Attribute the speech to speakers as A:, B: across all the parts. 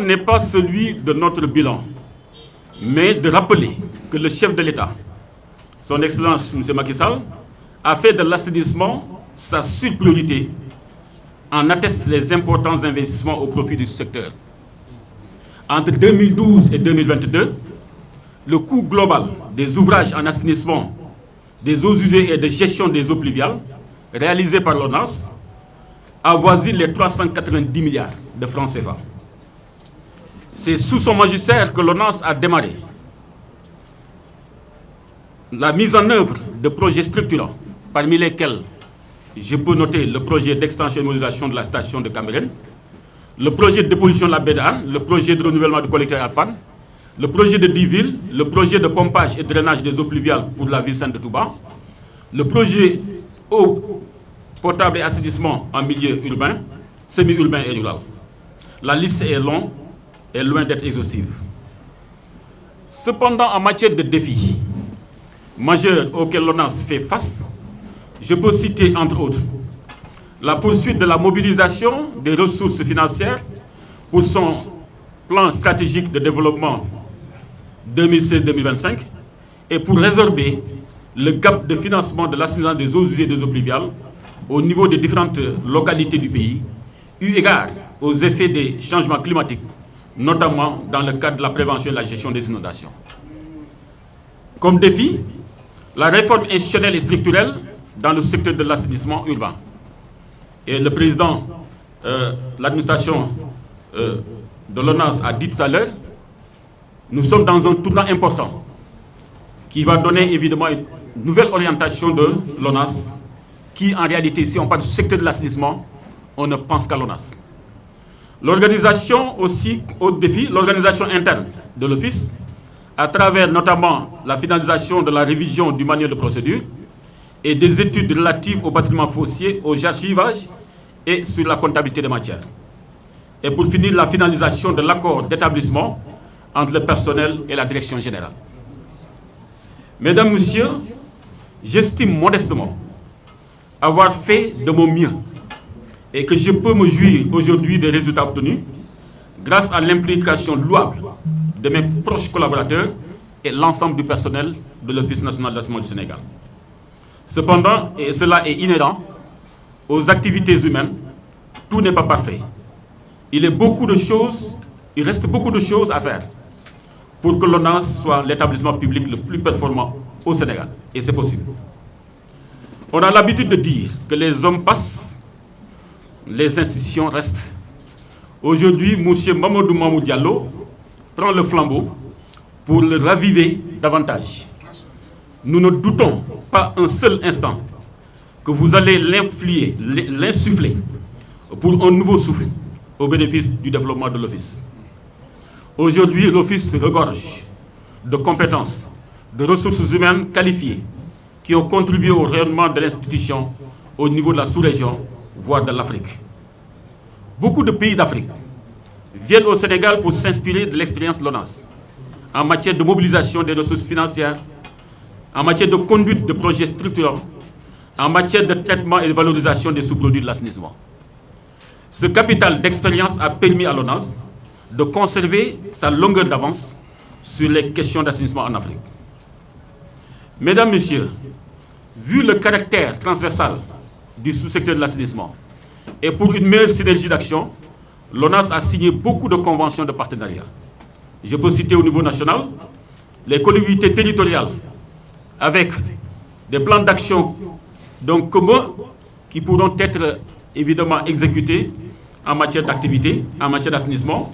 A: n'est pas celui de notre bilan, mais de rappeler que le chef de l'État, son Excellence M. Macky Sall, a fait de l'assainissement sa seule priorité, en attestent les importants investissements au profit du secteur. Entre 2012 et 2022, le coût global des ouvrages en assainissement des eaux usées et de gestion des eaux pluviales réalisés par l'ONAS avoisine les 390 milliards de francs CFA. C'est sous son magistère que l'ONAS a démarré la mise en œuvre de projets structurants, parmi lesquels je peux noter le projet d'extension et de modernisation de la station de Cameroun, le projet de dépollution de la baie d'Anne, le projet de renouvellement du collecteur Alfan, le projet de Diville, le projet de pompage et drainage des eaux pluviales pour la ville sainte de Touba, le projet eau potable et assainissement en milieu urbain, semi-urbain et rural. La liste est longue et loin d'être exhaustive. Cependant, en matière de défis majeurs auxquels l'ONAS fait face, je peux citer entre autres la poursuite de la mobilisation des ressources financières pour son plan stratégique de développement 2016-2025 et pour résorber le gap de financement de l'assainissement des eaux usées et des eaux pluviales au niveau des différentes localités du pays, eu égard aux effets des changements climatiques, notamment dans le cadre de la prévention et de la gestion des inondations. Comme défi, la réforme institutionnelle et structurelle dans le secteur de l'assainissement urbain. Et le président de l'administration de l'ONAS a dit tout à l'heure, nous sommes dans un tournant important qui va donner évidemment une nouvelle orientation de l'ONAS qui, en réalité, si on parle du secteur de l'assainissement, on ne pense qu'à l'ONAS. L'organisation aussi, autre défi, l'organisation interne de l'Office, à travers notamment la finalisation de la révision du manuel de procédure et des études relatives au bâtiment foncier, aux archivages et sur la comptabilité des matières. Et pour finir, la finalisation de l'accord d'établissement entre le personnel et la direction générale. Mesdames, Messieurs, j'estime modestement avoir fait de mon mieux et que je peux me jouir aujourd'hui des résultats obtenus grâce à l'implication louable de mes proches collaborateurs et l'ensemble du personnel de l'Office national de l'assainissement du Sénégal. Cependant, et cela est inhérent aux activités humaines, tout n'est pas parfait. Il reste beaucoup de choses à faire pour que l'ONAS soit l'établissement public le plus performant au Sénégal. Et c'est possible. On a l'habitude de dire que les hommes passent, les institutions restent. Aujourd'hui, M. Mamadou Mamoud Diallo prend le flambeau pour le raviver davantage. Nous ne doutons pas un seul instant que vous allez l'insuffler pour un nouveau souffle au bénéfice du développement de l'Office. Aujourd'hui, l'Office regorge de compétences, de ressources humaines qualifiées qui ont contribué au rayonnement de l'institution au niveau de la sous-région, voire de l'Afrique. Beaucoup de pays d'Afrique viennent au Sénégal pour s'inspirer de l'expérience de l'ONAS en matière de mobilisation des ressources financières, en matière de conduite de projets structurants, en matière de traitement et de valorisation des sous-produits de l'assainissement. Ce capital d'expérience a permis à l'ONAS de conserver sa longueur d'avance sur les questions d'assainissement en Afrique. Mesdames, Messieurs, vu le caractère transversal du sous-secteur de l'assainissement et pour une meilleure synergie d'action, l'ONAS a signé beaucoup de conventions de partenariat. Je peux citer au niveau national les collectivités territoriales avec des plans d'action donc communs qui pourront être évidemment exécutés en matière d'activité, en matière d'assainissement,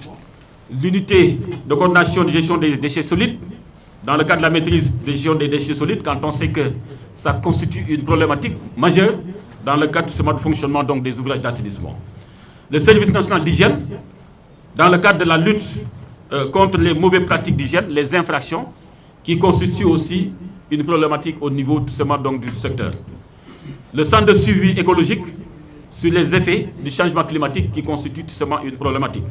A: l'unité de coordination de gestion des déchets solides, dans le cadre de la maîtrise de gestion des déchets solides, quand on sait que ça constitue une problématique majeure dans le cadre de fonctionnement donc, des ouvrages d'assainissement. Le service national d'hygiène, dans le cadre de la lutte contre les mauvaises pratiques d'hygiène, les infractions, qui constituent aussi une problématique au niveau donc, du secteur. Le centre de suivi écologique sur les effets du changement climatique qui constitue une problématique.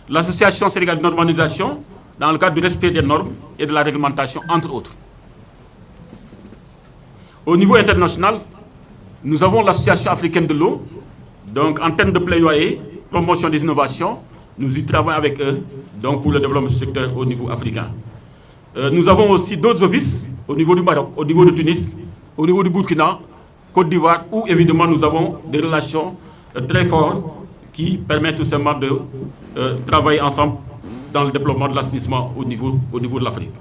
A: L'association sénégalaise de normalisation dans le cadre du respect des normes et de la réglementation, entre autres. Au niveau international, nous avons l'Association africaine de l'eau, donc en termes de plaidoyer, promotion des innovations, Nous y travaillons avec eux donc pour le développement du secteur au niveau africain. Nous avons aussi d'autres offices au niveau du Maroc, au niveau de Tunis, au niveau du Burkina, Côte d'Ivoire, où évidemment nous avons des relations très fortes qui permettent tout simplement de travailler ensemble dans le développement de l'assainissement au niveau de l'Afrique.